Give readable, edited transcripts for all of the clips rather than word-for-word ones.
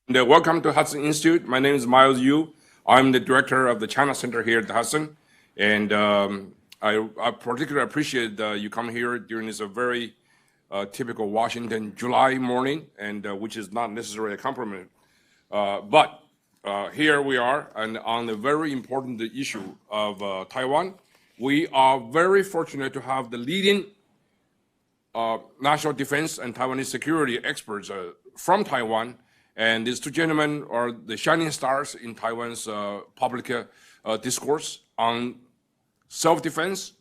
Welcome to Hudson Institute. My name is Miles Yu. I'm the director of the China Center here at Hudson. And I particularly appreciate you come here during this very typical Washington July morning, and which is not necessarily a compliment. But here we are, and on the very important issue of Taiwan. We are very fortunate to have the leading national defense and Taiwanese security experts from Taiwan. And these two gentlemen are the shining stars in Taiwan's public discourse on self-defense,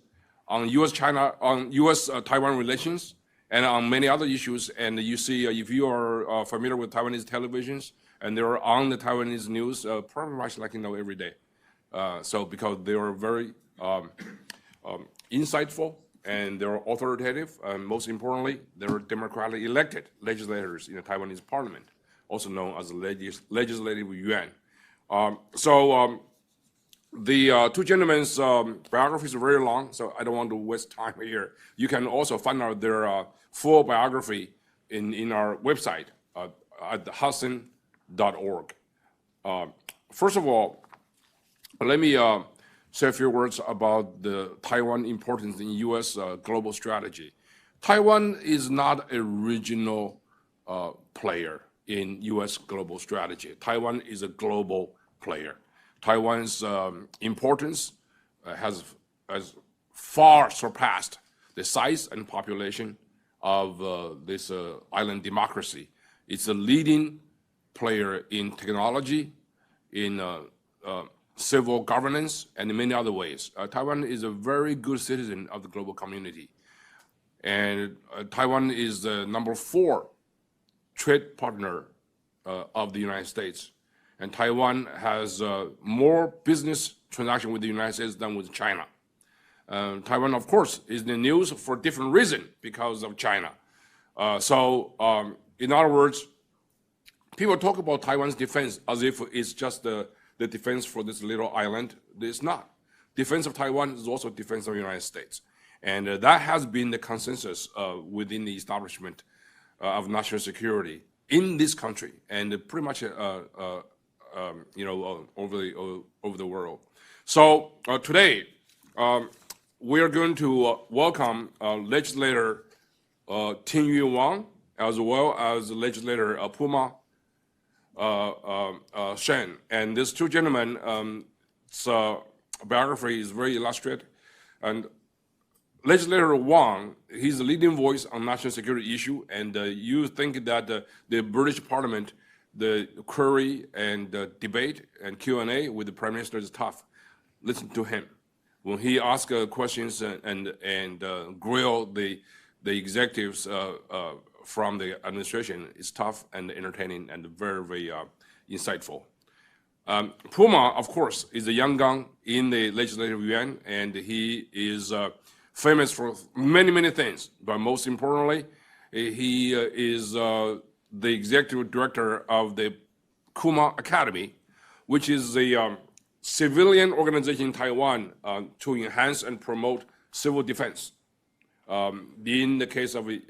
on U.S.-Taiwan relations, and on many other issues. And you see, if you are familiar with Taiwanese televisions, and they're on the Taiwanese news, pretty much like every day. So because they are very insightful, and they're authoritative, and most importantly, they're democratically elected legislators in the Taiwanese parliament, also known as the Legislative Yuan. The two gentlemen's biographies are very long, so I don't want to waste time here. You can also find out their full biography in our website at hudson.org. First of all, let me say a few words about the Taiwan importance in U.S. Global strategy. Taiwan is not a regional player in U.S. global strategy. Taiwan is a global player. Taiwan's importance has far surpassed the size and population of this island democracy. It's a leading player in technology, in civil governance, and in many other ways. Taiwan is a very good citizen of the global community. And Taiwan is the number 4 trade partner of the United States. And Taiwan has more business transaction with the United States than with China. Taiwan, of course, is in the news for different reason because of China. In other words, people talk about Taiwan's defense as if it's just the defense for this little island. It's not. Defense of Taiwan is also defense of the United States. And that has been the consensus within the establishment of national security in this country, and pretty much over the world. So today, we are going to welcome legislator Ting-Yu Wang, as well as legislator Puma Shen. And these two gentlemen, biography is very illustrative. And Legislator Wang, he's the leading voice on national security issue, and you think that the British Parliament, the query and debate and Q&A with the Prime Minister is tough. Listen to him. When he asks questions and grill the executives from the administration, it's tough and entertaining and very, very insightful. Puma, of course, is a young gun in the Legislative Yuan, and he is famous for many, many things, but most importantly, he is the executive director of the Kuma Academy, which is a civilian organization in Taiwan to enhance and promote civil defense in the case of a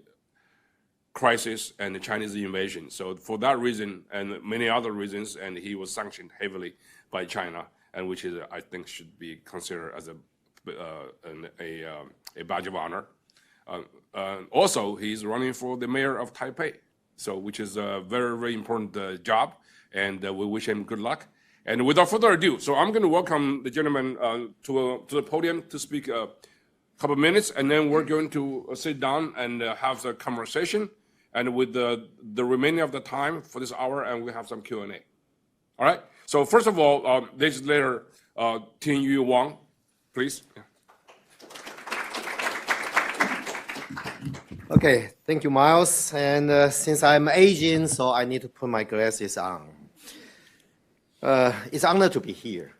crisis and the Chinese invasion. So for that reason and many other reasons, and he was sanctioned heavily by China, and which is, I think, should be considered as a badge of honor. Also, he's running for the mayor of Taipei, so which is a very, very important job, and we wish him good luck. And without further ado, so I'm going to welcome the gentleman to the podium to speak a couple of minutes, and then we're going to sit down and have a conversation, and with the remaining of the time for this hour, and we have some Q&A. All right. So first of all, legislator Ting-Yu Wang, please. Okay, thank you, Miles. And since I'm Asian, so I need to put my glasses on. It's an honor to be here.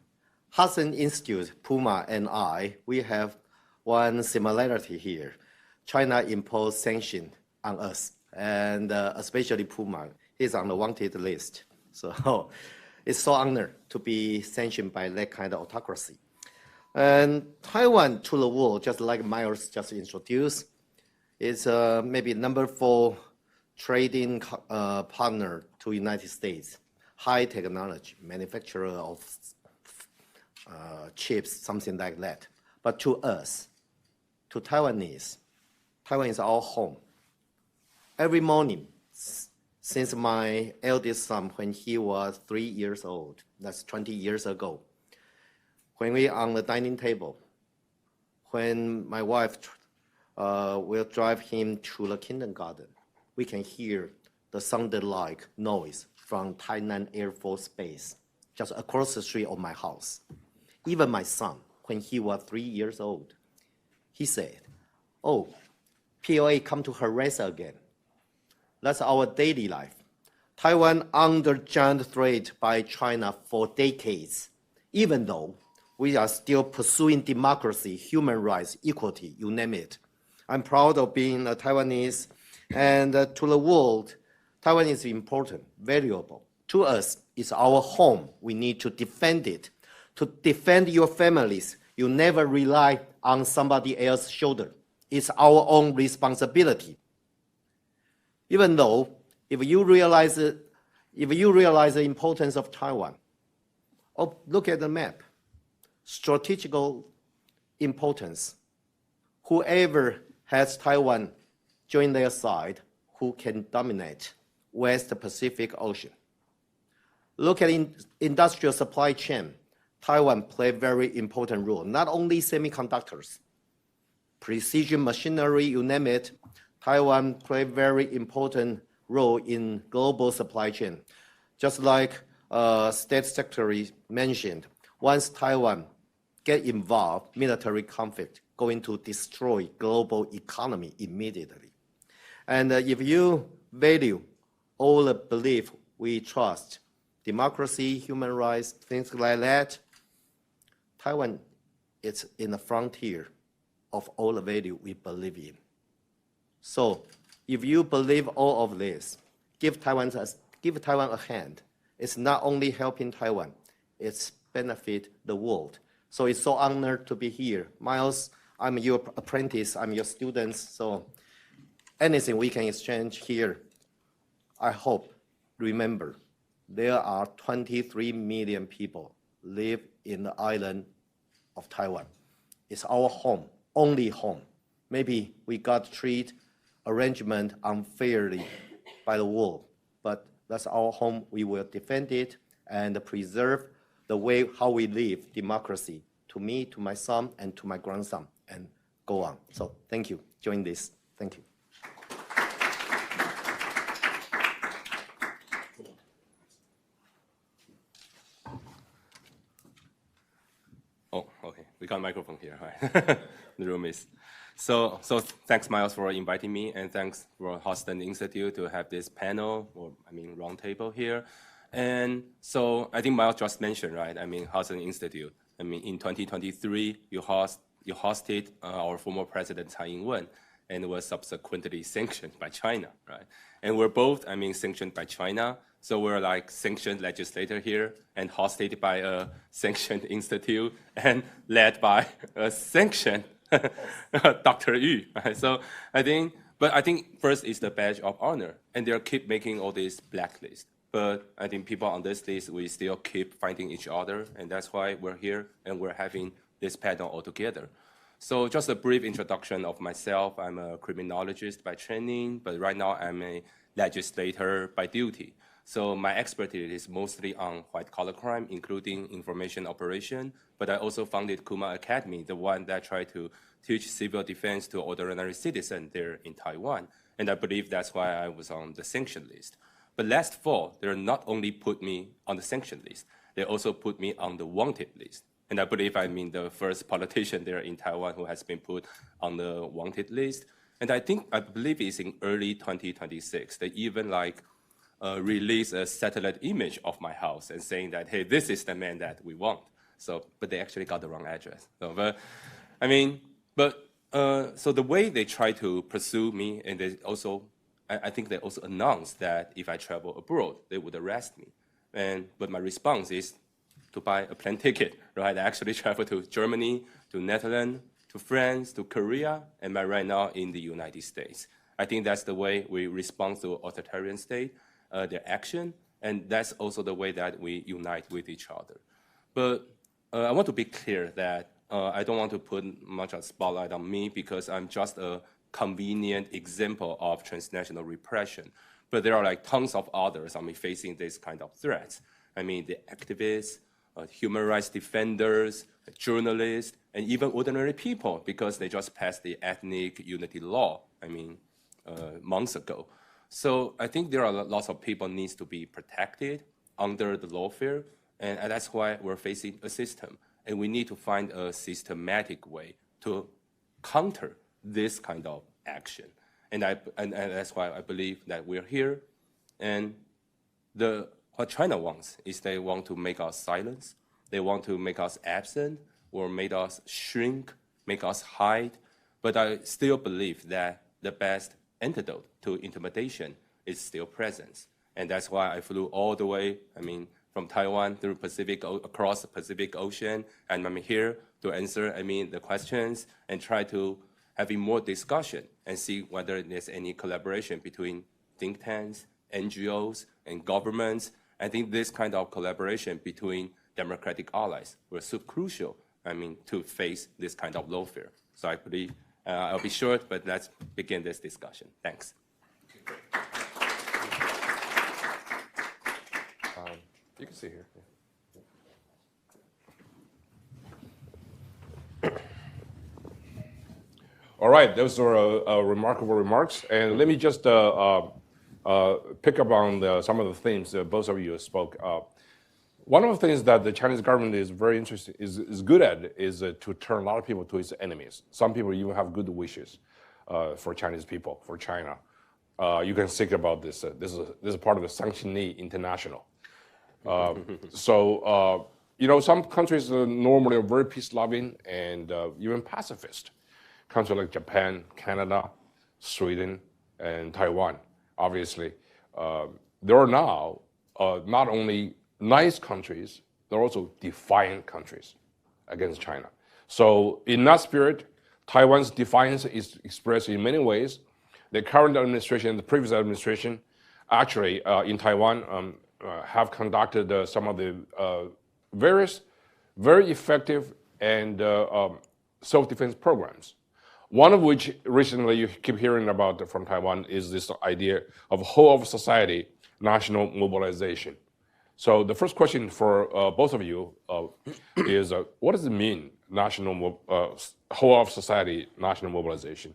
Hudson Institute, Puma, and I, we have one similarity here. China imposed sanctions on us, and especially Puma. He's on the wanted list. So it's so honored to be sanctioned by that kind of autocracy. And Taiwan to the world, just like Miles just introduced, is maybe number 4 trading partner to United States. high technology, manufacturer of chips, something like that. But to us, to Taiwanese, Taiwan is our home. Every morning, since my eldest son, when he was 3 years old, that's 20 years ago, when we on the dining table, when my wife will drive him to the kindergarten, we can hear the sounded like noise from Tainan Air Force Base, just across the street of my house. Even my son, when he was 3 years old, he said, "Oh, PLA come to harass again." That's our daily life. Taiwan under giant threat by China for decades, even though we are still pursuing democracy, human rights, equality, you name it. I'm proud of being a Taiwanese, and to the world, Taiwan is important, valuable. To us, it's our home. We need to defend it. To defend your families, you never rely on somebody else's shoulder. It's our own responsibility. Even though, if you realize the importance of Taiwan, look at the map. Strategical importance. Whoever has Taiwan join their side, who can dominate West Pacific Ocean. Look at industrial supply chain. Taiwan play very important role. Not only semiconductors, precision machinery, you name it. Taiwan play very important role in global supply chain. Just like State Secretary mentioned, once Taiwan get involved, military conflict going to destroy global economy immediately. And if you value all the belief we trust, democracy, human rights, things like that, Taiwan is in the frontier of all the value we believe in. So if you believe all of this, give Taiwan a hand. It's not only helping Taiwan, it's benefit the world. So it's so honored to be here. Miles, I'm your apprentice, I'm your student, so anything we can exchange here, I hope, remember, there are 23 million people live in the island of Taiwan. It's our home, only home. Maybe we got treated arrangement unfairly by the world, but that's our home. We will defend it and preserve the way how we live democracy to me, to my son, and to my grandson, and go on. So thank you. Join this. Thank you. Oh, okay. We got a microphone here. Right? The room is. So thanks, Miles, for inviting me, and thanks for Huston Institute to have this panel, round table here. And so I think Miles just mentioned, right? Huston Institute. In 2023, you hosted our former president Tsai Ing-wen, and was subsequently sanctioned by China, right? And we're both, sanctioned by China. So we're like sanctioned legislator here, and hosted by a sanctioned institute, and led by a sanctioned Dr. Yu, right? So I think first is the badge of honor, and they'll keep making all these blacklists. But I think people on this list, we still keep finding each other, and that's why we're here, and we're having this panel all together. So just a brief introduction of myself. I'm a criminologist by training, but right now I'm a legislator by duty. So my expertise is mostly on white-collar crime, including information operation, but I also founded Kuma Academy, the one that tried to teach civil defense to ordinary citizens there in Taiwan. And I believe that's why I was on the sanction list. But last fall, they not only put me on the sanction list, they also put me on the wanted list. And I believe I'm the first politician there in Taiwan who has been put on the wanted list. And I believe it's in early 2026. They even release a satellite image of my house and saying that, hey, this is the man that we want. So, but they actually got the wrong address. So, so the way they try to pursue me, and they also, I think they also announced that if I travel abroad, they would arrest me. But my response is to buy a plane ticket, right? I actually travel to Germany, to Netherlands, to France, to Korea, and right now in the United States. I think that's the way we respond to authoritarian state, their action. And that's also the way that we unite with each other. But I want to be clear that I don't want to put much of a spotlight on me because I'm just a convenient example of transnational repression. But there are like tons of others, facing this kind of threats. The activists, human rights defenders, journalists, and even ordinary people because they just passed the ethnic unity law, months ago. So I think there are lots of people needs to be protected under the lawfare, and that's why we're facing a system. And we need to find a systematic way to counter this kind of action. And that's why I believe that we're here. And what China wants is they want to make us silence. They want to make us absent or make us shrink, make us hide. But I still believe that the best antidote to intimidation is still presence. And that's why I flew all the way, from Taiwan through across the Pacific Ocean, and I'm here to answer, the questions and try to having more discussion and see whether there's any collaboration between think tanks, NGOs, and governments. I think this kind of collaboration between democratic allies was so crucial, to face this kind of lawfare. So I believe I'll be short, but let's begin this discussion. Thanks. You can see here. All right, those are remarkable remarks. And let me just pick up on some of the themes that both of you spoke. One of the things that the Chinese government is very interested, is good at, is to turn a lot of people to its enemies. Some people even have good wishes for Chinese people, for China. You can think about this. This is part of the Sanctionee International. Some countries normally are very peace-loving and even pacifist. Countries like Japan, Canada, Sweden, and Taiwan, obviously. There are now not only nice countries, they're also defiant countries against China. So in that spirit, Taiwan's defiance is expressed in many ways. The current administration and the previous administration actually in Taiwan have conducted some of the various very effective and self-defense programs. One of which recently you keep hearing about from Taiwan is this idea of whole of society national mobilization. So the first question for both of you is, what does it mean, whole of society national mobilization?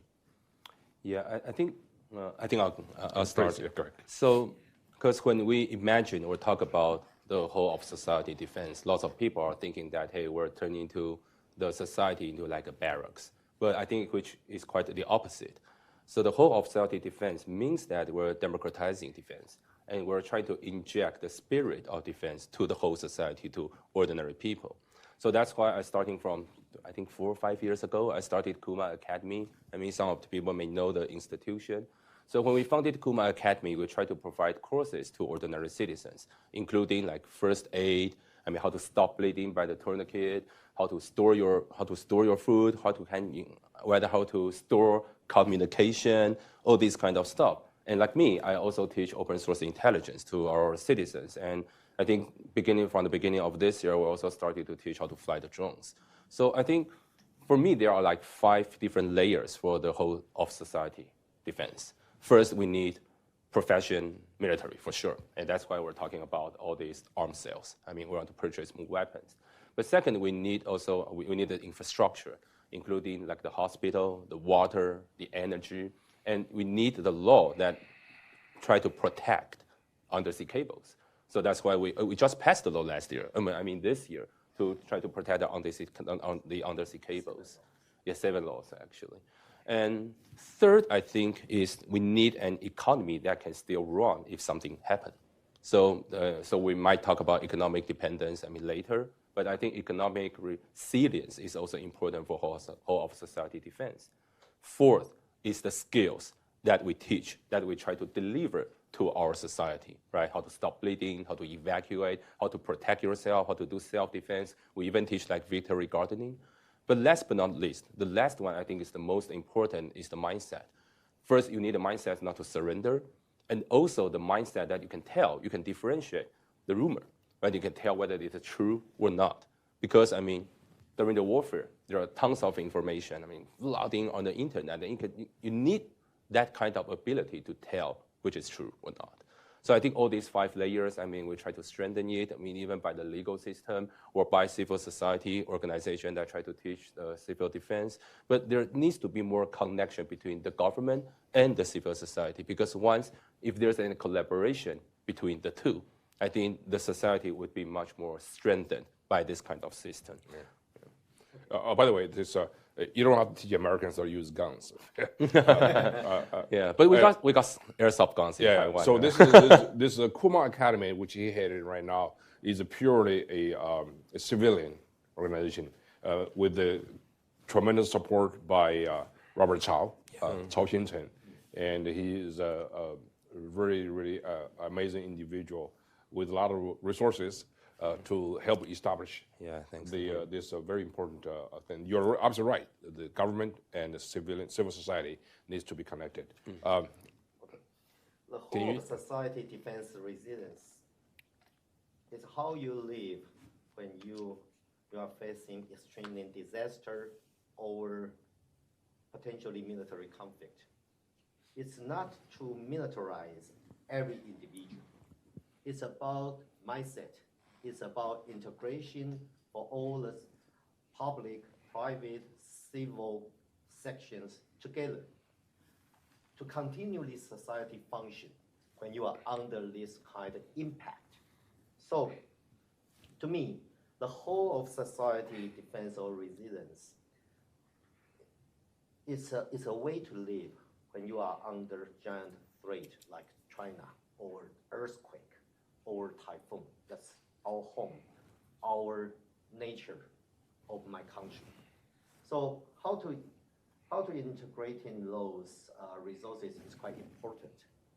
Yeah, I think I'll start. Yeah, go ahead. So, because when we imagine or talk about the whole of society defense, lots of people are thinking that, hey, we're turning to the society into like a barracks. But I think which is quite the opposite. So the whole of society defense means that we're democratizing defense, and we're trying to inject the spirit of defense to the whole society, to ordinary people. So that's why starting from, I think 4 or 5 years ago, I started Kuma Academy. Some of the people may know the institution. So when we founded Kuma Academy, we tried to provide courses to ordinary citizens, including like first aid, how to stop bleeding by the tourniquet, how to store your food, how to store communication, all this kind of stuff. And like me, I also teach open source intelligence to our citizens. And I think from the beginning of this year, we also started to teach how to fly the drones. So I think for me, there are like 5 different layers for the whole of society defense. First, we need profession military for sure. And that's why we're talking about all these arms sales. We want to purchase more weapons. But second, we need the infrastructure, including like the hospital, the water, the energy, and we need the law that try to protect undersea cables. So that's why we just passed the law last year. This year to try to protect the undersea cables. Yeah, 7 laws actually. And third, I think, is we need an economy that can still run if something happens. So we might talk about economic dependence later, but I think economic resilience is also important for whole of society defense. Fourth is the skills that we teach, that we try to deliver to our society, right? How to stop bleeding, how to evacuate, how to protect yourself, how to do self-defense. We even teach like victory gardening. But last but not least, the last one I think is the most important is the mindset. First, you need a mindset not to surrender. and also the mindset that you can differentiate the rumor, right? You can tell whether it is true or not. Because, I mean, during the warfare, there are tons of information, I mean, flooding on the internet, and you need that kind of ability to tell which is true or not. So I think all these 5 layers, I mean, we try to strengthen it, I mean, even by the legal system or by civil society organization that try to teach civil defense. But there needs to be more connection between the government and the civil society, because if there's any collaboration between the two, I think the society would be much more strengthened by this kind of system. Yeah. By the way, you don't have to teach Americans how to use guns. Yeah, but we got airsoft guns in Taiwan. So this Kuma Academy, which he headed right now, is purely a civilian organization with the tremendous support by Robert Cao, Cao Xinchen, and he is a very, really amazing individual with a lot of resources to help establish this very important thing. You're absolutely right. The government and the civil society needs to be connected. The whole of society defense resilience is how you live when you are facing extreme disaster or potentially military conflict. It's not to militarize every individual. It's about mindset. It's about integration for all the public, private, civil sections together to continually society function when you are under this kind of impact. So, to me, the whole of society defense or resilience is a way to live when you are under giant threat like China or earthquake or typhoon. That's our home, our nature of my country. So how to integrate in those resources is quite important.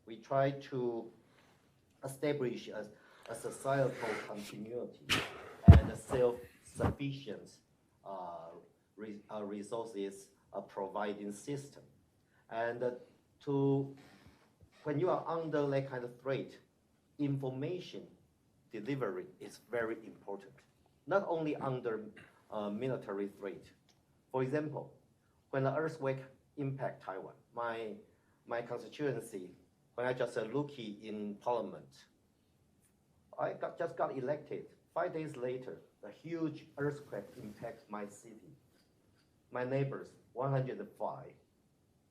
We try to establish a societal continuity and a self-sufficient resources providing system. And when you are under that kind of threat, information delivery is very important, not only under military threat. For example, when the earthquake impact Taiwan, my constituency, when I just looked in parliament, I just got elected. 5 days later, a huge earthquake impact my city. My neighbors, 105,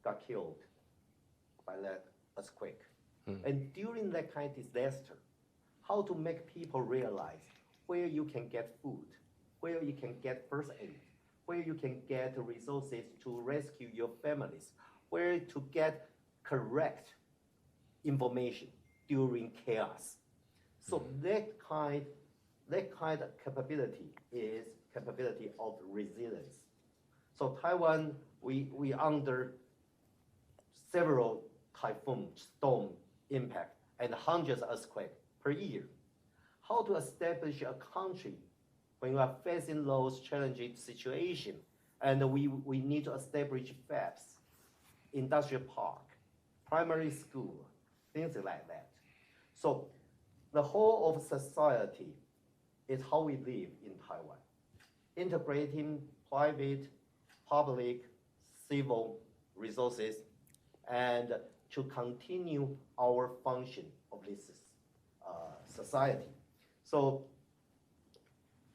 got killed by that earthquake. And during that kind of disaster, how to make people realize where you can get food, where you can get first aid, where you can get resources to rescue your families, where to get correct information during chaos. So that kind of capability is capability of resilience. So Taiwan, we under several typhoon, storm impact, and hundreds of earthquakes per year. How to establish a country when you are facing those challenging situations, and we need to establish fabs, industrial park, primary school, things like that. So the whole of society is how we live in Taiwan, integrating private, public, civil resources, and to continue our function of this society. So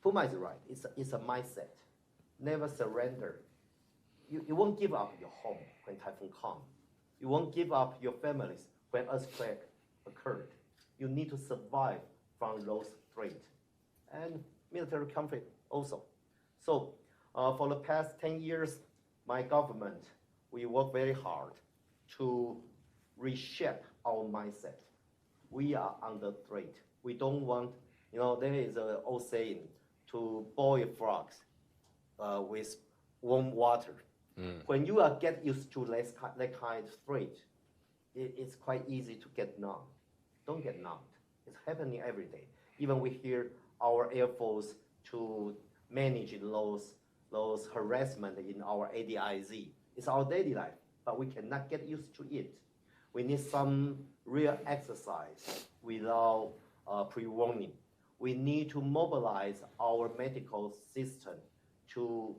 Puma is right. It's a mindset. Never surrender. You won't give up your home when typhoon comes. You won't give up your families when earthquake occurred. You need to survive from those threats. And military conflict also. So for the past 10 years, my government, we work very hard to reshape our mindset. We are under threat. We don't want, there is an old saying, to boil frogs with warm water. When you get used to that kind of threat, it's quite easy to get numb. Don't get numbed. It's happening every day. Even we hear our Air Force to manage those harassment in our ADIZ. It's our daily life, but we cannot get used to it. We need some real exercise without pre-warning. We need to mobilize our medical system to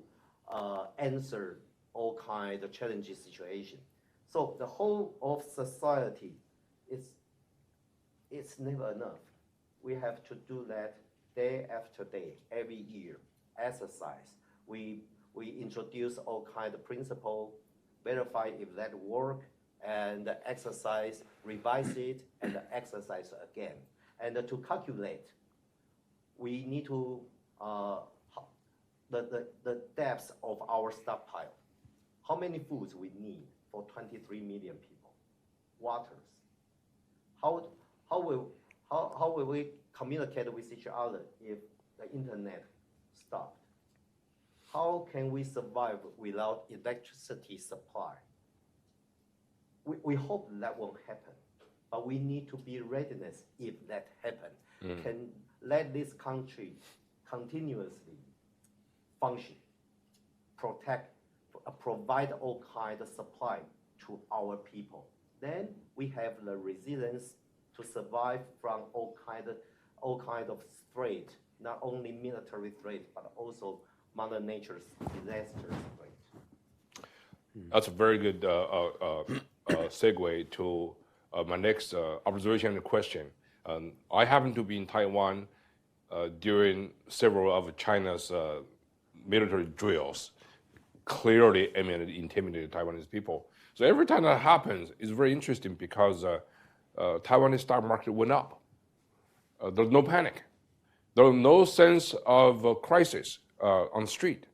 answer all kinds of challenging situations. So the whole of society it's never enough. We have to do that day after day, every year. Exercise. We introduce all kinds of principles, verify if that work, and exercise, revise it, and exercise again. And to calculate, we need to the depth of our stockpile. How many foods we need for 23 million people? Waters. How will we communicate with each other if the internet stopped? How can we survive without electricity supply? We hope that won't happen, but we need to be readiness if that happens. Can let this country continuously function, protect, provide all kinds of supply to our people. Then we have the resilience to survive from all kind of threat, not only military threat, but also Mother Nature's disaster threat. That's a very good segue to my next observation and question. I happen to be in Taiwan during several of China's military drills. Clearly, I mean, it intimidated Taiwanese people. So every time that happens, it's very interesting because Taiwanese stock market went up. There's no panic. There's no sense of crisis on the street.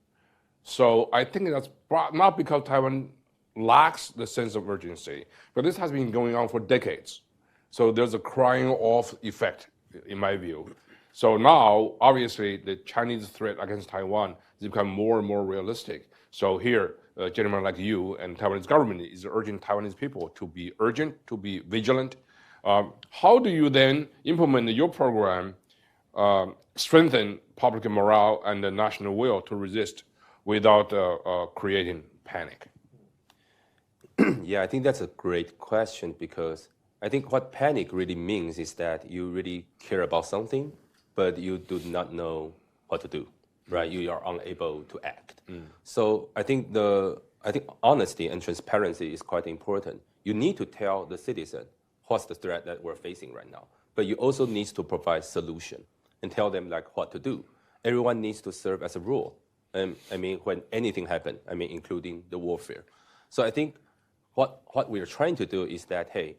So I think that's not because Taiwan lacks the sense of urgency, but this has been going on for decades. So there's a crying off effect, in my view. So now, obviously, the Chinese threat against Taiwan has become more and more realistic. So here, a gentleman like you and Taiwanese government is urging Taiwanese people to be urgent, to be vigilant. How do you then implement your program, strengthen public morale and the national will to resist without creating panic? Yeah, I think that's a great question because I think what panic really means is that you really care about something, but you do not know what to do, right? You are unable to act. So I think honesty and transparency is quite important. You need to tell the citizen what's the threat that we're facing right now, but you also need to provide solution and tell them like what to do. Everyone needs to serve as a rule. I mean, when anything happens, I mean, including the warfare. So I think what we are trying to do is that, hey,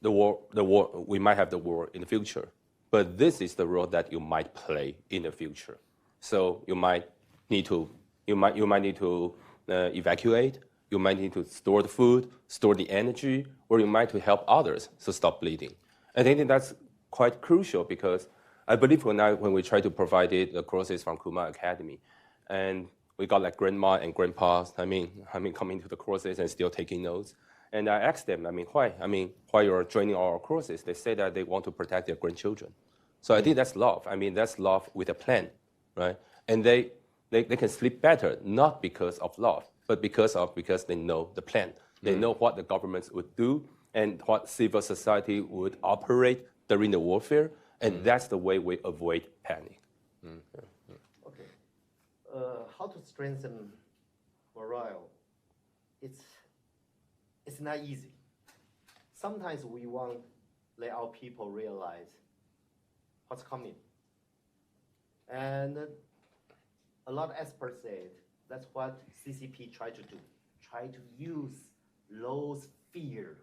we might have the war in the future, but this is the role that you might play in the future. So you might need to evacuate. You might need to store the food, store the energy, or you might to help others to stop bleeding. I think that's quite crucial because I believe when we try to provide the courses from Kumar Academy, and we got like grandma and grandpas, I mean, coming to the courses and still taking notes. And I asked them, why you're joining our courses? They say that they want to protect their grandchildren. So I think that's love. I mean, that's love with a plan, right? And they can sleep better, not because of love, but because they know the plan. They know what the governments would do and what civil society would operate during the warfare, and that's the way we avoid panic. Okay. How to strengthen morale? It's not easy. Sometimes we want to let our people realize what's coming. And a lot of experts said that's what CCP tried to do. Try to use those fear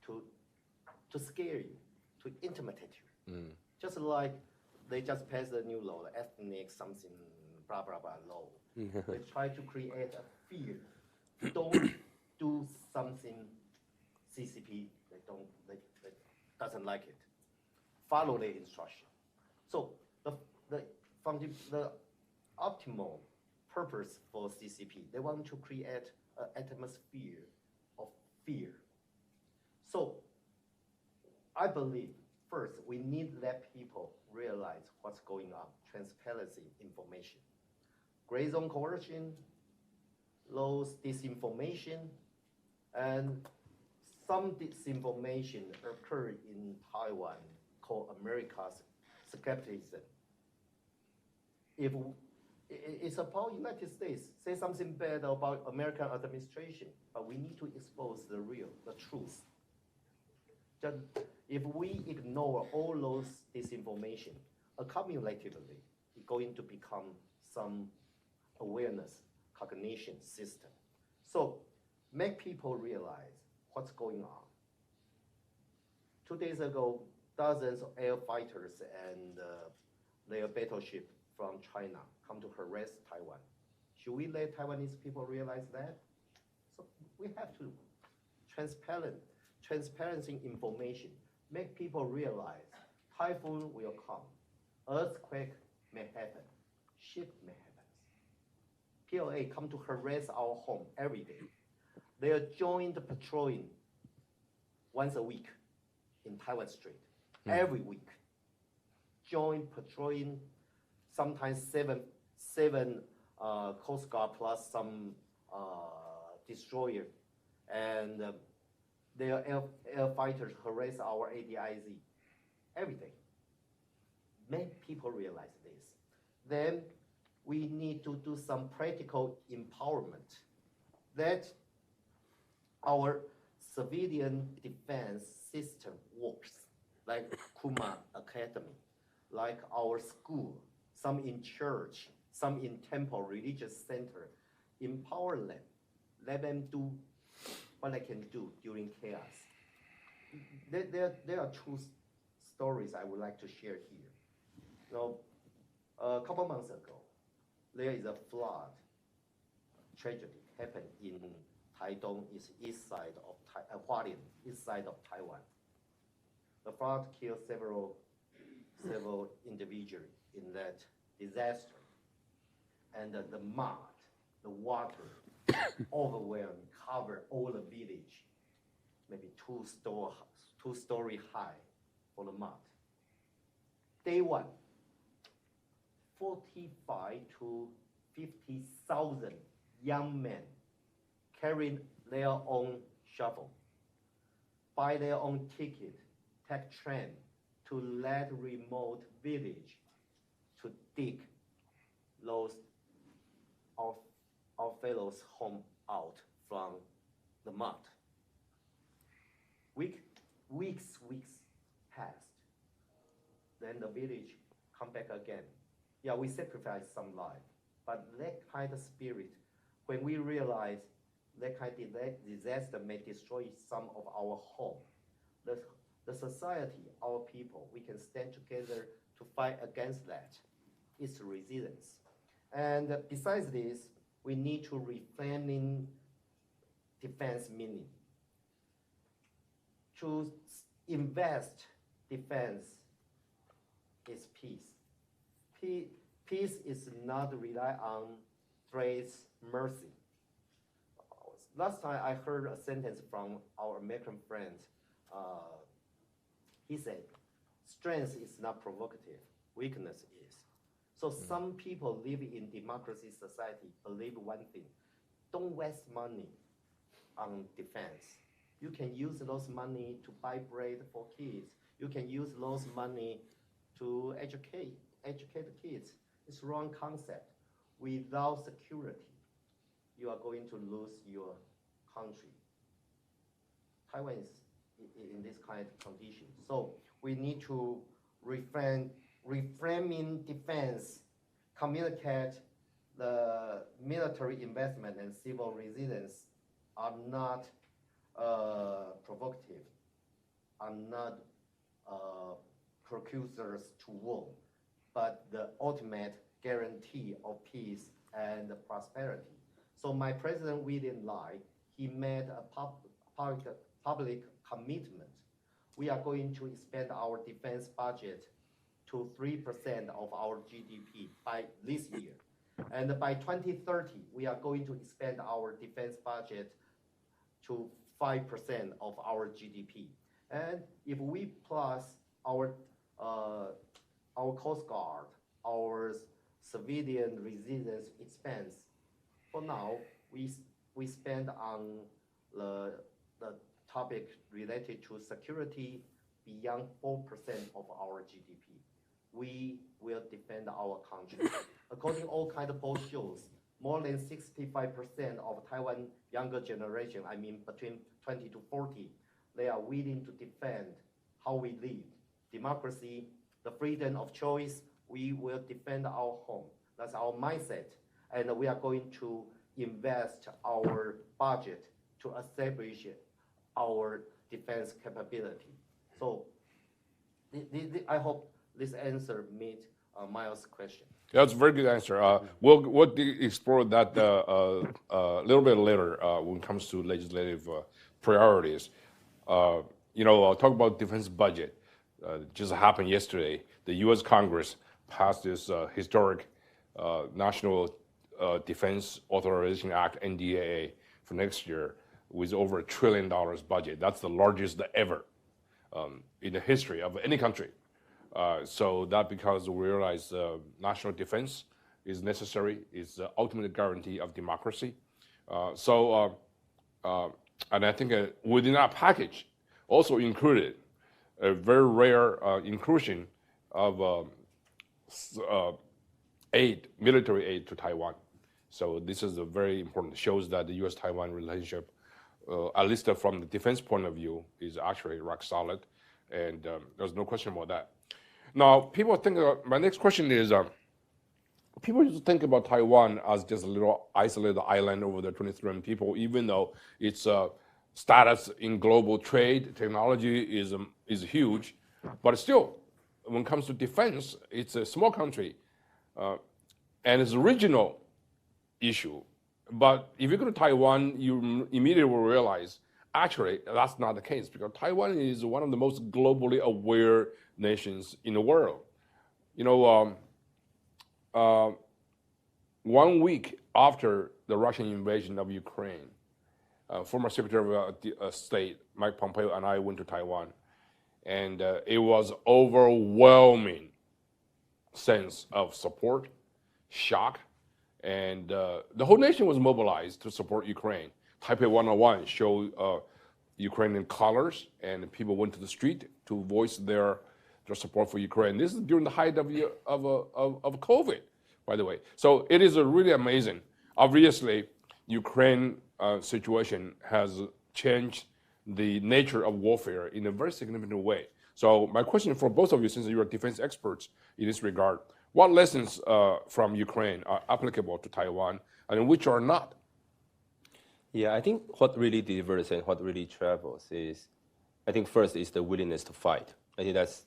to scare you, to intimidate you. Just like they just passed a new law, the ethnic something, blah, blah, blah law. They try to create a fear. Don't do something CCP, they doesn't like it. Follow the instruction. So from the optimal purpose for CCP, they want to create an atmosphere of fear. So I believe, first, we need to let people realize what's going on, transparency, information. Gray zone coercion, those disinformation, and some disinformation occurred in Taiwan called America's skepticism. If it's about United States, say something bad about American administration, but we need to expose the real, the truth. Just if we ignore all those disinformation, accumulatively, it's going to become some awareness, cognition system. So make people realize what's going on. 2 days ago, dozens of air fighters and their battleship from China come to harass Taiwan. Should we let Taiwanese people realize that? So we have to transparency information, make people realize typhoon will come, earthquake may happen, ship may happen. PLA come to harass our home every day. They are joint patrolling once a week in Taiwan Strait, every week. Joint patrolling, sometimes seven Coast Guard plus some destroyer, and their air fighters harass our ADIZ every day. Make people realize this. Then we need to do some practical empowerment that our civilian defense system works, like Kuma Academy, like our school, some in church, some in temple, religious center. Empower them, let them do what they can do during chaos. There are two stories I would like to share here. So, a couple months ago, there is a flood tragedy happened in Taidong, is east side of Hualien, east side of Taiwan. The flood killed several individuals in that disaster, and the mud, the water, overwhelmed, covered all the village, maybe two-story high for the mud. Day one, 45 to 50,000 young men carrying their own shovel, buy their own ticket, take train to that remote village to dig those our fellows' home out from the mud. Weeks passed. Then the village come back again. Yeah, we sacrificed some life, but that kind of spirit, when we realize that kind of disaster may destroy some of our home, the society, our people, we can stand together to fight against that. It's resilience. And besides this, we need to reframing defense meaning. To invest defense is peace. Peace is not rely on threats, mercy. Last time I heard a sentence from our American friend. He said, strength is not provocative, weakness is. So some people live in democracy society believe one thing, don't waste money on defense. You can use those money to buy bread for kids. You can use those money to educate the kids. It's wrong concept. Without security, you are going to lose your country. Taiwan is in this kind of condition. So we need to reframing defense, communicate the military investment and civil resilience are not provocative, are not precursors to war, but the ultimate guarantee of peace and prosperity. So my President William Lai, he made a public commitment. We are going to expand our defense budget to 3% of our GDP by this year. And by 2030, we are going to expand our defense budget to 5% of our GDP. And if we plus our Coast Guard, our civilian resilience expense, for now, we spend on the topic related to security beyond 4% of our GDP. We will defend our country. According to all kinds of poll shows, more than 65% of Taiwan younger generation, I mean between 20 to 40, they are willing to defend how we live, democracy, the freedom of choice. We will defend our home. That's our mindset. And we are going to invest our budget to establish our defense capability. So I hope this answer meets Miles' question. That's a very good answer. We'll explore that a little bit later when it comes to legislative priorities. Talk about defense budget. Just happened yesterday. The U.S. Congress passed this historic National Defense Authorization Act, NDAA, for next year with over $1 trillion budget. That's the largest ever in the history of any country. So that because we realize national defense is necessary, is the ultimate guarantee of democracy. And I think within that package also included a very rare inclusion of military aid to Taiwan. So this is a very important, shows that the U.S.-Taiwan relationship, at least from the defense point of view, is actually rock solid. And there's no question about that. Now, people think, my next question is, people used to think about Taiwan as just a little isolated island over there, 23 million people, even though its status in global trade, technology is huge. But still, when it comes to defense, it's a small country. And it's a regional issue. But if you go to Taiwan, you immediately will realize, actually, that's not the case, because Taiwan is one of the most globally aware nations in the world. 1 week after the Russian invasion of Ukraine, former Secretary of State Mike Pompeo and I went to Taiwan, and it was overwhelming sense of support, shock, and the whole nation was mobilized to support Ukraine. Taipei 101 showed Ukrainian colors, and people went to the street to voice their support for Ukraine. This is during the height of COVID, by the way. So it is really amazing. Obviously, Ukraine situation has changed the nature of warfare in a very significant way. So my question for both of you, since you're defense experts in this regard, what lessons from Ukraine are applicable to Taiwan and which are not? Yeah, I think what really delivers and what really travels is, I think first is the willingness to fight. I think that's,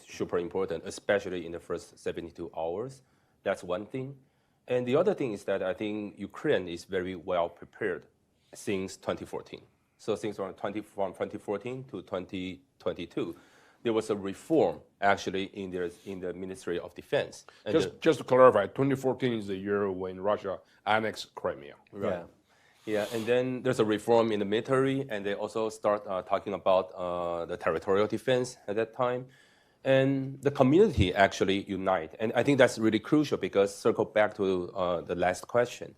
super important, especially in the first 72 hours. That's one thing. And the other thing is that I think Ukraine is very well prepared since 2014. So since from 2014 to 2022, there was a reform actually in the Ministry of Defense. And just to clarify, 2014 is the year when Russia annexed Crimea. Right. Yeah, and then there's a reform in the military, and they also start talking about the territorial defense at that time. And the community actually unite. And I think that's really crucial because circle back to the last question.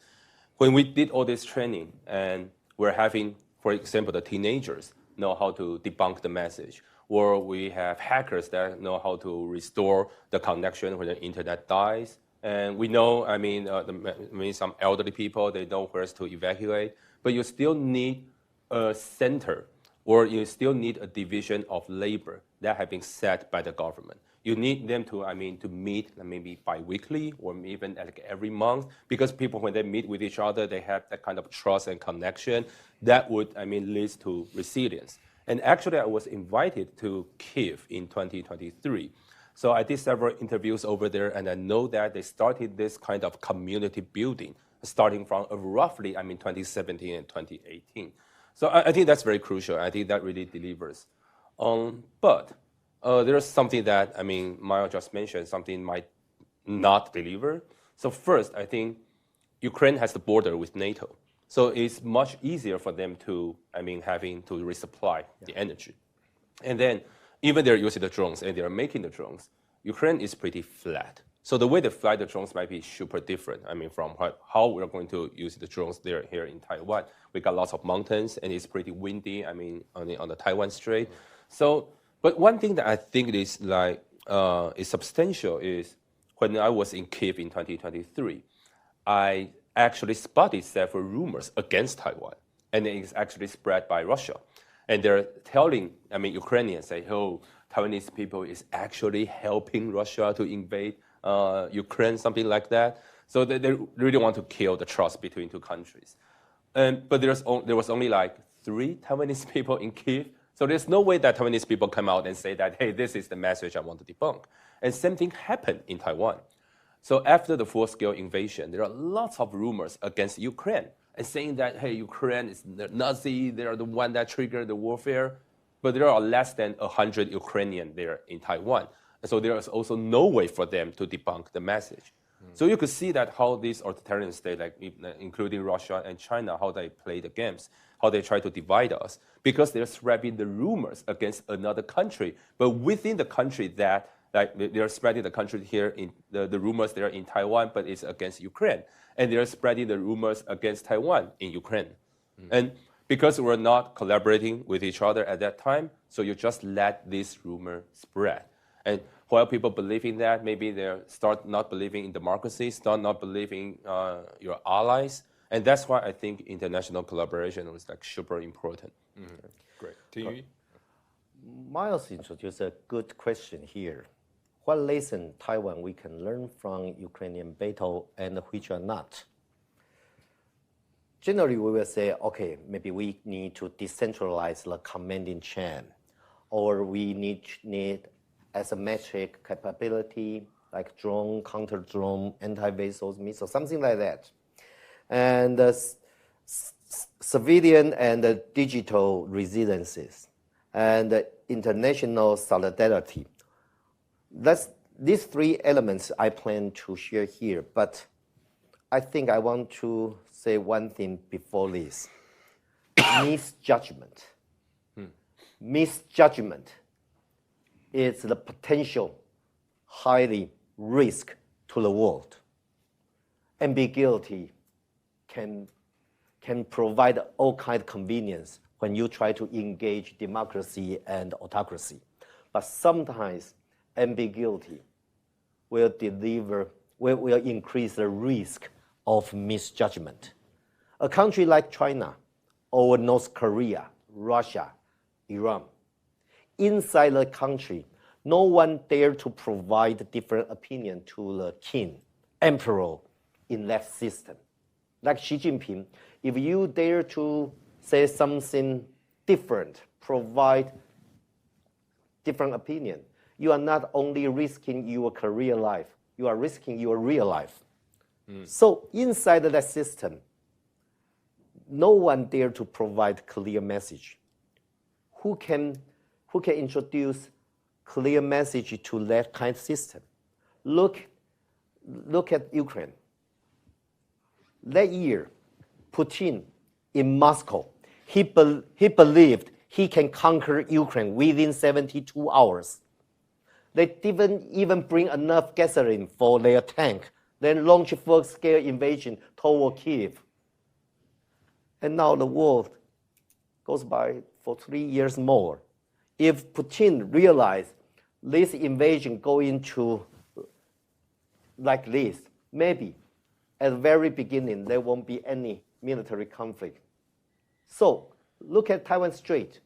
When we did all this training and we're having, for example, the teenagers know how to debunk the message, or we have hackers that know how to restore the connection when the internet dies. And we know, some elderly people, they know where to evacuate, but you still need a center, or you still need a division of labor that have been set by the government. You need them to meet maybe bi-weekly or even like every month, because people, when they meet with each other, they have that kind of trust and connection that would, leads to resilience. And actually, I was invited to Kiev in 2023. So I did several interviews over there, and I know that they started this kind of community building starting from roughly, 2017 and 2018. So I think that's very crucial. I think that really delivers. But there's something that, Maya just mentioned, something might not deliver. So first, I think Ukraine has the border with NATO. So it's much easier for them to, having to resupply the energy. And then even they're using the drones and they're making the drones, Ukraine is pretty flat. So the way they fly the drones might be super different. I mean, from how we're going to use the drones there here in Taiwan. We got lots of mountains and it's pretty windy. I mean, on the Taiwan Strait. So, but one thing that I think is is substantial is when I was in Kyiv in 2023, I actually spotted several rumors against Taiwan, and it's actually spread by Russia. And they're telling, I mean, Ukrainians say, oh, Taiwanese people is actually helping Russia to invade Ukraine, something like that. So they really want to kill the trust between two countries. But there was only like 3 Taiwanese people in Kyiv. So there's no way that Taiwanese people come out and say that, hey, this is the message I want to debunk. And same thing happened in Taiwan. So after the full-scale invasion, there are lots of rumors against Ukraine and saying that, hey, Ukraine is the Nazi, they are the one that triggered the warfare. But there are less than 100 Ukrainians there in Taiwan. And so there is also no way for them to debunk the message. So you could see that how these authoritarian states, like including Russia and China, how they play the games, how they try to divide us, because they're spreading the rumors against another country. But within the country that, like they're spreading the country here in the rumors there in Taiwan, but it's against Ukraine. And they're spreading the rumors against Taiwan in Ukraine. And because we're not collaborating with each other at that time, so you just let this rumor spread. And while people believe in that, maybe they start not believing in democracy, start not believing your allies. And that's why I think international collaboration was like super important. Great. Ting. Miles introduced a good question here. What lesson Taiwan we can learn from Ukrainian battle and which are not? Generally, we will say, okay, maybe we need to decentralize the commanding chain, or we need asymmetric capability like drone, counter-drone, anti-vessels missiles, something like that. And civilian and digital resiliences and international solidarity. These 3 elements I plan to share here, but I think I want to say one thing before this. Misjudgment. Misjudgment is the potential highly risk to the world. Ambiguity can provide all kinds of convenience when you try to engage democracy and autocracy. But sometimes ambiguity will increase the risk of misjudgment. A country like China or North Korea, Russia, Iran, inside the country, no one dare to provide different opinion to the king, emperor in that system. Like Xi Jinping, if you dare to say something different, provide different opinion, you are not only risking your career life, you are risking your real life. So inside that system, no one dare to provide clear message. Who can introduce clear message to that kind of system? Look at Ukraine. That year, Putin in Moscow, he believed he can conquer Ukraine within 72 hours. They didn't even bring enough gasoline for their tank, then launch full-scale invasion toward Kyiv. And now the world goes by for 3 years more. If Putin realized this invasion going to like this, maybe at the very beginning there won't be any military conflict. So look at Taiwan Strait.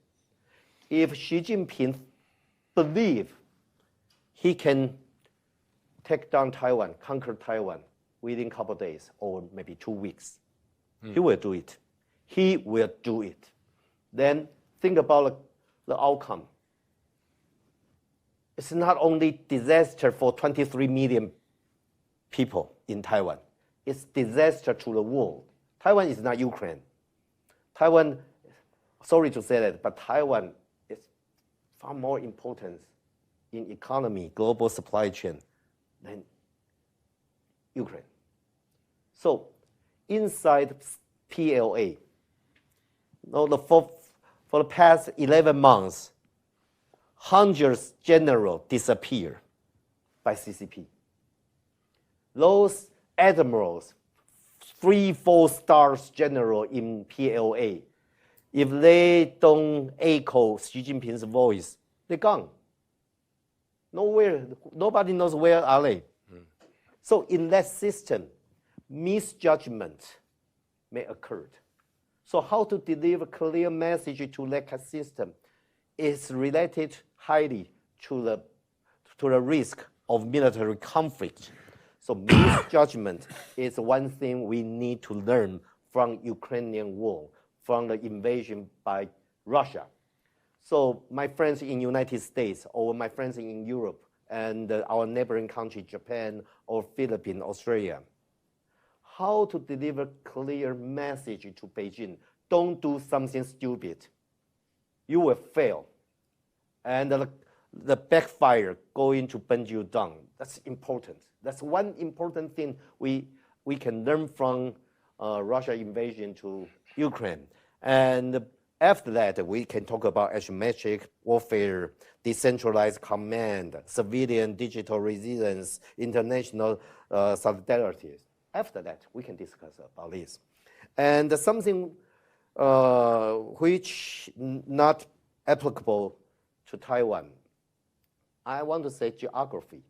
If Xi Jinping believes he can take down Taiwan, conquer Taiwan within a couple of days or maybe 2 weeks, he will do it. He will do it. Then think about the outcome. It's not only disaster for 23 million people in Taiwan. It's disaster to the world. Taiwan is not Ukraine. Taiwan, sorry to say that, but Taiwan is far more important in economy, global supply chain than Ukraine. So inside PLA, for the past 11 months, hundreds generals disappear by CCP. those admirals, 3-4 stars general in PLA, if they don't echo Xi Jinping's voice, they're gone. Nowhere, nobody knows where are they. So in that system, misjudgment may occur. So how to deliver clear message to that system is related highly to the risk of military conflict. So misjudgment is one thing we need to learn from Ukrainian war, from the invasion by Russia. So my friends in United States or my friends in Europe and our neighboring country, Japan or Philippines, Australia, how to deliver clear message to Beijing. Don't do something stupid. You will fail. And the backfire going to burn you down. That's important. That's one important thing we can learn from Russia invasion to Ukraine. And after that, we can talk about asymmetric warfare, decentralized command, civilian digital resilience, international solidarity. After that, we can discuss about this. And something which not applicable to Taiwan, I want to say geography.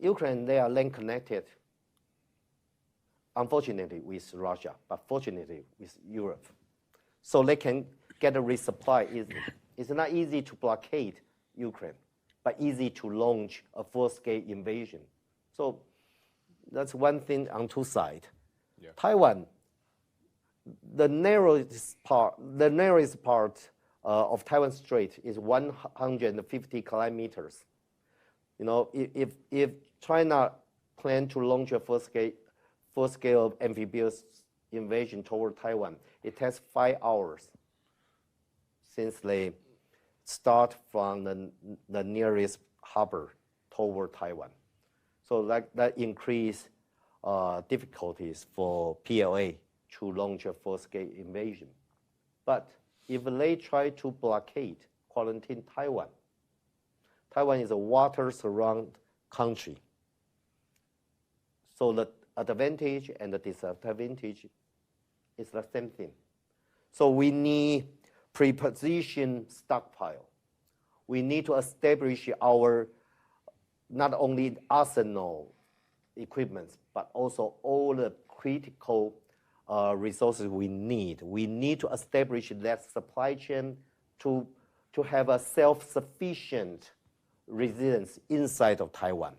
Ukraine, they are land connected, unfortunately, with Russia, but fortunately with Europe. So they can get a resupply easily. It's not easy to blockade Ukraine, but easy to launch a full-scale invasion. So that's one thing on two sides. Yeah. Taiwan, the narrowest part of Taiwan Strait is 150 kilometers. You know, if China plan to launch a full-scale amphibious invasion toward Taiwan, it takes 5 hours since they start from the nearest harbor toward Taiwan. So that increase difficulties for PLA to launch a full-scale invasion. But if they try to blockade, quarantine Taiwan, Taiwan is a water-surrounded country. So the advantage and the disadvantage is the same thing. So we need preposition stockpile. We need to establish our not only arsenal equipment, but also all the critical resources we need. We need to establish that supply chain to have a self-sufficient resilience inside of Taiwan.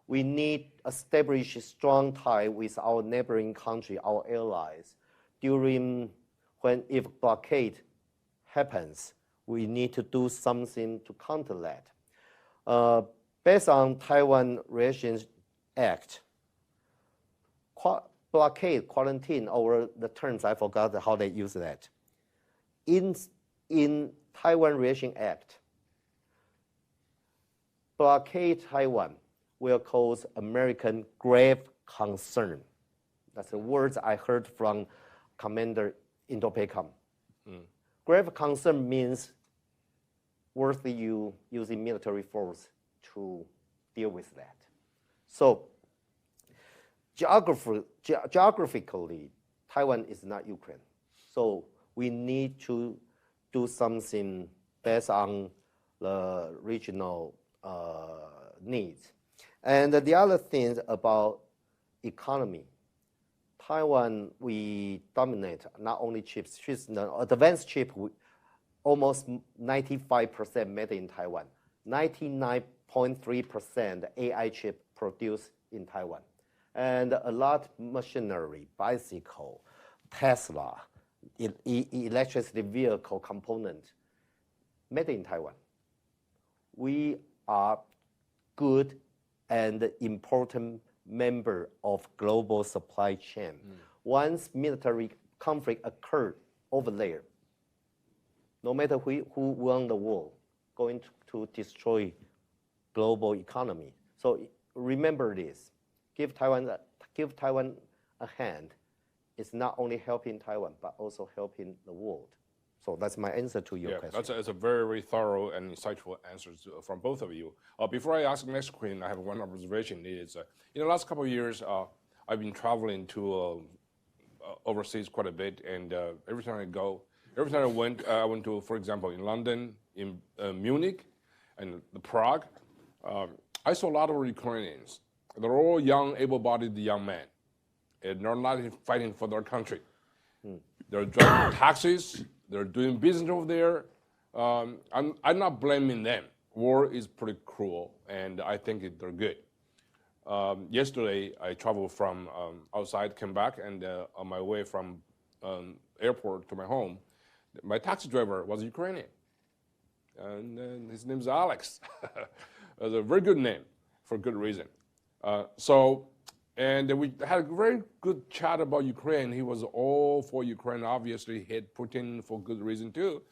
We need to establish a strong tie with our neighboring country, our allies. If blockade happens, we need to do something to counter that. Based on Taiwan Relations Act, blockade, quarantine, or the terms, I forgot how they use that. In Taiwan Relations Act, blockade Taiwan will cause American grave concern. That's the words I heard from Commander Indo-PACOM. Grave concern means worth you using military force to deal with that. So geographically, Taiwan is not Ukraine. So we need to do something based on the regional needs. And the other thing about economy, Taiwan, we dominate not only chips, advanced chip, almost 95% made in Taiwan. 99.3% AI chip produced in Taiwan. And a lot machinery, bicycle, Tesla, electricity vehicle component made in Taiwan. We are good and important member of global supply chain. Once military conflict occurred over there, no matter who won the war, going to destroy global economy. So remember this. Give Taiwan a hand. It's not only helping Taiwan, but also helping the world. So that's my answer to your question. That's a very, very thorough and insightful answers from both of you. Before I ask the next question, I have one observation. Is in the last couple of years, I've been traveling to overseas quite a bit, and every time I went, I went to, for example, in London, in Munich, and Prague. I saw a lot of Ukrainians. They're all young, able-bodied young men, and they're not fighting for their country. They're driving taxis. They're doing business over there. I'm not blaming them. War is pretty cruel, and I think they're good. Yesterday, I traveled from outside, came back, and on my way from airport to my home, my taxi driver was Ukrainian, and his name's Alex. It's a very good name for good reason. And we had a very good chat about Ukraine. He was all for Ukraine. Obviously, he hate Putin for good reason too.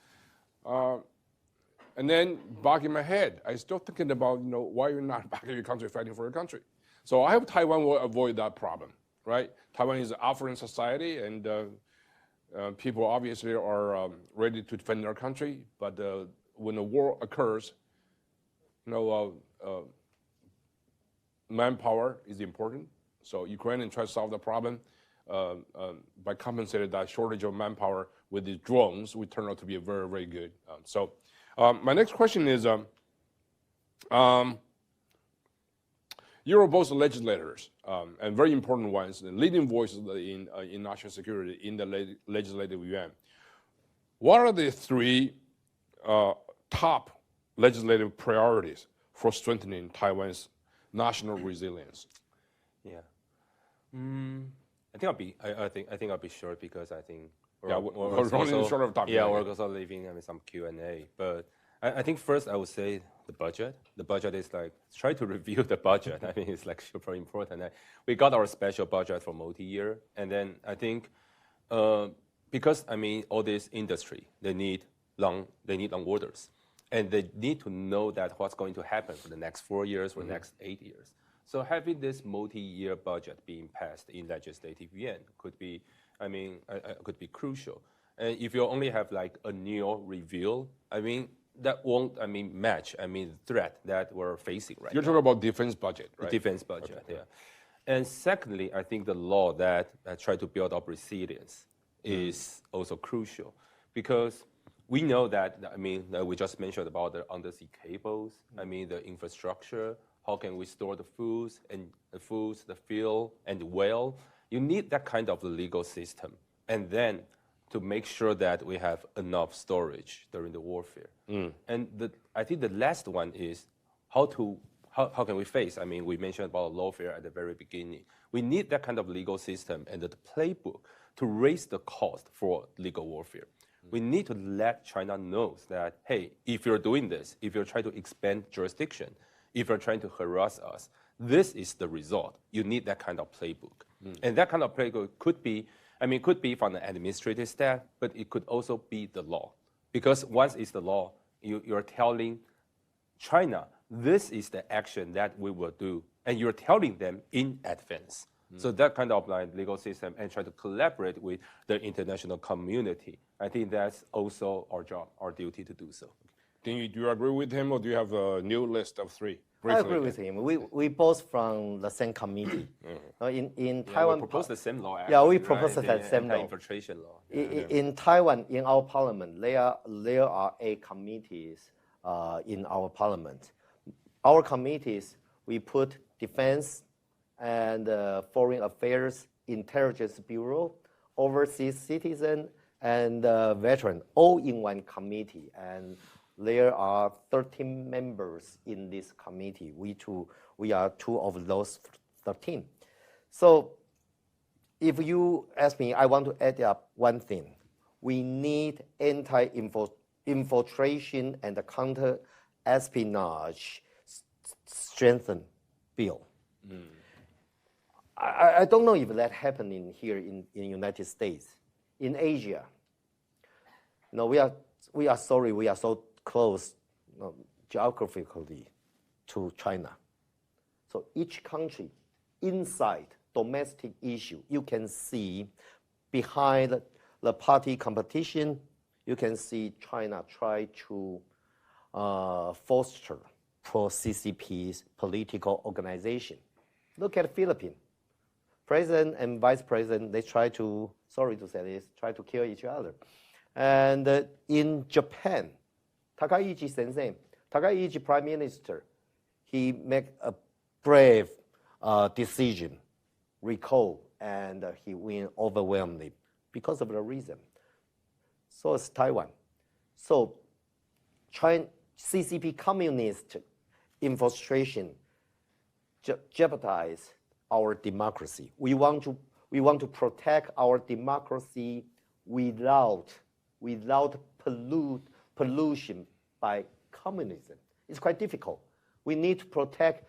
And then back in my head, I still thinking about, why you're not back in your country fighting for your country. So I hope Taiwan will avoid that problem, right? Taiwan is an affluent society, and people obviously are ready to defend their country. But when a war occurs, manpower is important. So Ukraine try to solve the problem by compensating that shortage of manpower with these drones, which turned out to be a very, very good. My next question is, you're both legislators, and very important ones, the leading voices in national security in the legislative yuan. What are the three top legislative priorities for strengthening Taiwan's national resilience? Yeah, I think I'll be short because I think we're running short of time. Yeah, we're also leaving some Q&A. But I think first I would say the budget. The budget is try to review the budget. I think it's super important. We got our special budget for multi-year, and then I think because all this industry they need long orders, and they need to know that what's going to happen for the next 4 years, for the next 8 years. So having this multi-year budget being passed in legislative yuan could be, could be crucial. And if you only have a annual review, that won't, match, the threat that we're facing right now. You're talking about defense budget, right? The defense budget, okay. Yeah. And secondly, I think the law that try to build up resilience is also crucial, because we know that, we just mentioned about the undersea cables, the infrastructure. How can we store the foods, the fuel, and the well? You need that kind of legal system. And then to make sure that we have enough storage during the warfare. And I think the last one is how can we face? We mentioned about lawfare at the very beginning. We need that kind of legal system and the playbook to raise the cost for legal warfare. We need to let China know that, hey, if you're doing this, if you're trying to expand jurisdiction, if you're trying to harass us, this is the result. You need that kind of playbook. And that kind of playbook could be from the administrative staff, but it could also be the law. Because once it's the law, you're telling China, this is the action that we will do. And you're telling them in advance. So that kind of legal system, and try to collaborate with the international community. I think that's also our job, our duty to do so. Do you agree with him, or do you have a new list of three? Briefly. I agree with him. We both from the same committee. In Taiwan, we propose the same law. Yeah, we propose the same law. Infiltration law. In Taiwan, in our parliament, there are 8 committees in our parliament. Our committees, we put defense and foreign affairs, intelligence bureau, overseas citizen, and veteran, all in one committee. And there are 13 members in this committee. We are 2 of those 13. So if you ask me, I want to add up one thing. We need anti-infiltration and counter-espionage strengthened bill. I don't know if that happened here in the United States. In Asia, we are sorry, we are so close geographically to China. So each country inside domestic issue, you can see behind the party competition, you can see China try to foster pro-CCP's political organization. Look at the Philippines. President and vice president, they try to, sorry to say this, try to kill each other. And in Japan, Takaichi Sensei, Takaichi Prime Minister, he made a brave decision, recall, and he win overwhelmingly because of the reason. So is Taiwan. So China, CCP communist infiltration jeopardize our democracy. We want to protect our democracy without pollution by communism. It's quite difficult. We need to protect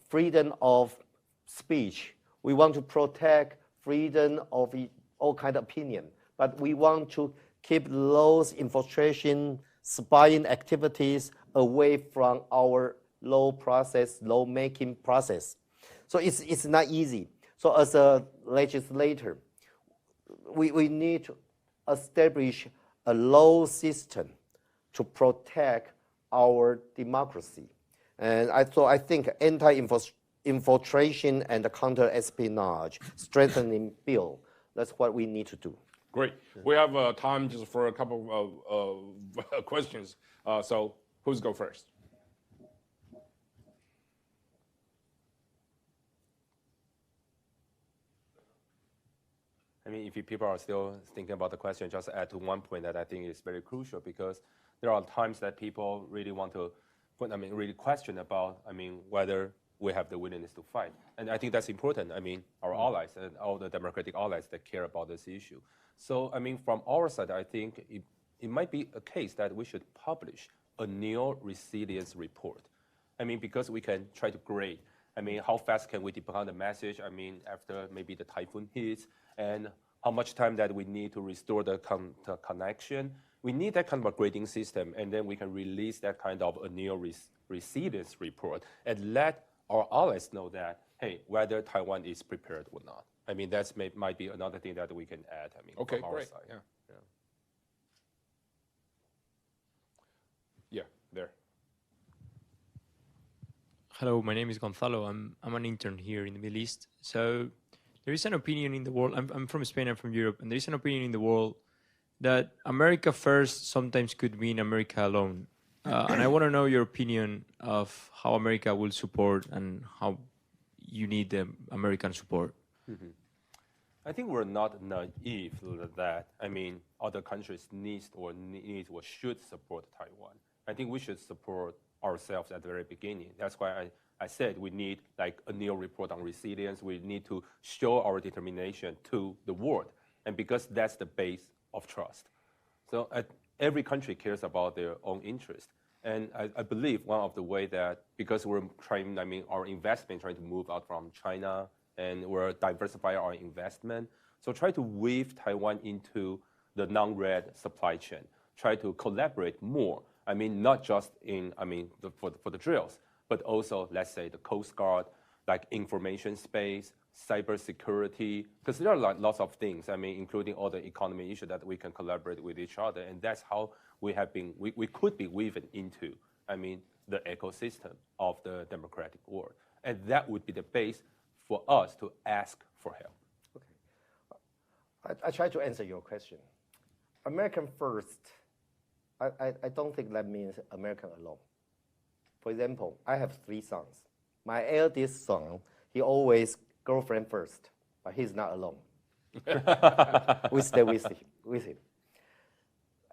freedom of speech. We want to protect freedom of all kind of opinion. But we want to keep those infiltration, spying activities away from our law-making process. So it's not easy. So as a legislator, we need to establish a law system to protect our democracy. And I think anti-infiltration and counter-espionage strengthening bill, that's what we need to do. Great. We have time just for a couple of questions. So who's go first? I mean, if people are still thinking about the question, just add to one point that I think is very crucial, because there are times that people really want to, really question about, whether we have the willingness to fight. And I think that's important. Our allies and all the democratic allies that care about this issue. So, from our side, I think it might be a case that we should publish a new resilience report. Because we can try to grade, how fast can we deploy the message, after maybe the typhoon hits, and how much time that we need to restore the connection. We need that kind of a grading system, and then we can release that kind of a new resilience report and let our allies know that, hey, whether Taiwan is prepared or not. That might be another thing that we can add, Okay, from our great. side. Yeah, there. Hello, my name is Gonzalo. I'm an intern here in the Middle East. So there is an opinion in the world, I'm from Spain, I'm from Europe, and there is an opinion in the world that America first sometimes could mean America alone. And I want to know your opinion of how America will support and how you need the American support. Mm-hmm. I think we're not naive that, other countries need or should support Taiwan. I think we should support ourselves at the very beginning. That's why I said we need like a new report on resilience. We need to show our determination to the world, and because that's the base of trust. So every country cares about their own interest. And I believe one of the way that, because we're trying, our investment trying to move out from China, and we're diversifying our investment. So try to weave Taiwan into the non-red supply chain. Try to collaborate more. Not just in, for the drills, but also, let's say, the Coast Guard, like information space, cybersecurity, because there are lots of things, including all the economy issues that we can collaborate with each other. And that's how we have been, we could be woven into, the ecosystem of the democratic world. And that would be the base for us to ask for help. Okay. I try to answer your question. American first, I don't think that means American alone. For example, I have 3 sons. My eldest son, he always girlfriend first, but he's not alone. We stay with him.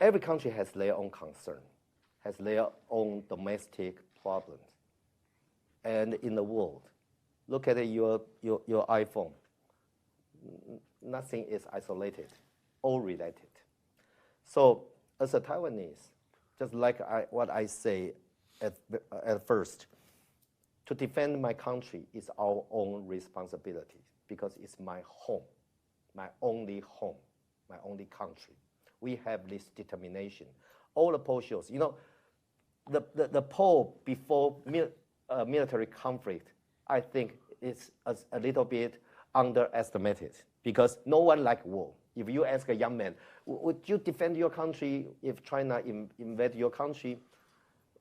Every country has their own concern, has their own domestic problems. And in the world, look at your iPhone. Nothing is isolated, all related. So as a Taiwanese, just like what I say at first, to defend my country is our own responsibility because it's my home, my only home, my only country. We have this determination. All the poll shows, the poll before military conflict, I think it's a little bit underestimated because no one likes war. If you ask a young man, would you defend your country if China invade your country?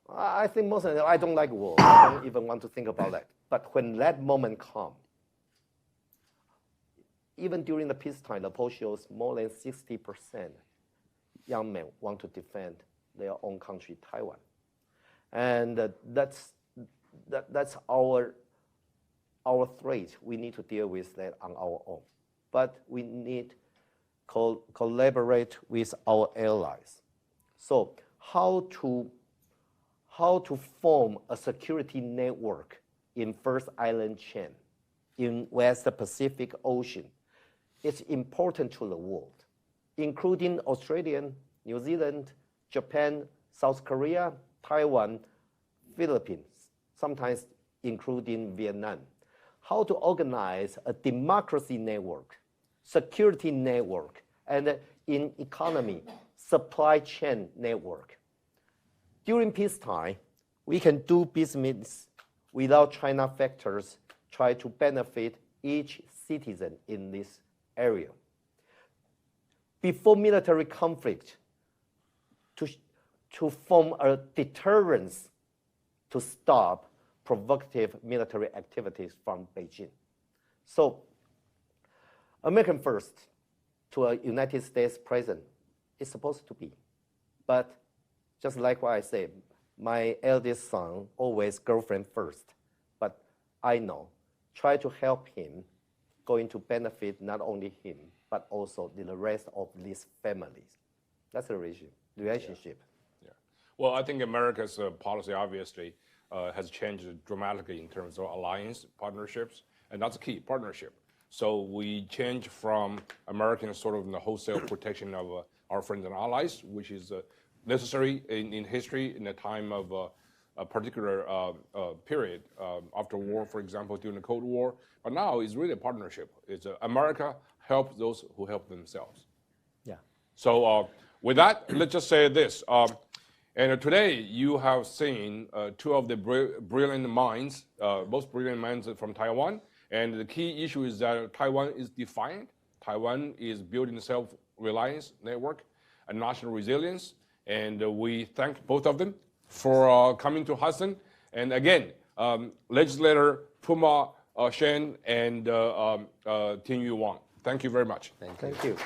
I think most of them, I don't like war. I don't even want to think about that. But when that moment comes, even during the peacetime, the poll shows more than 60% young men want to defend their own country, Taiwan. And that's our threat. We need to deal with that on our own. But we need to collaborate with our allies. So how to form a security network in First Island chain in West Pacific Ocean is important to the world, including Australia, New Zealand, Japan, South Korea, Taiwan, Philippines, sometimes including Vietnam. How to organize a democracy network, security network, and in economy, supply chain network. During peacetime, we can do business without China factors try to benefit each citizen in this area. Before military conflict, to form a deterrence to stop provocative military activities from Beijing. So, American first to a United States president is supposed to be. But just like what I said, my eldest son always girlfriend first. But I know, try to help him, going to benefit not only him, but also the rest of these families. That's the relationship. Yeah. Well, I think America's policy obviously has changed dramatically in terms of alliance partnerships, and that's a key, partnership. So we change from American sort of the wholesale protection of our friends and allies, which is necessary in history in a time of a particular period after war, for example, during the Cold War. But now it's really a partnership. It's America helps those who help themselves. Yeah. So with that, let's just say this. And today you have seen two of the brilliant minds, most brilliant minds from Taiwan. And the key issue is that Taiwan is defiant. Taiwan is building a self-reliance network and national resilience. And we thank both of them for coming to Hudson. And again, legislator Puma Shen and Ting Yu Wang. Thank you very much. Thank you.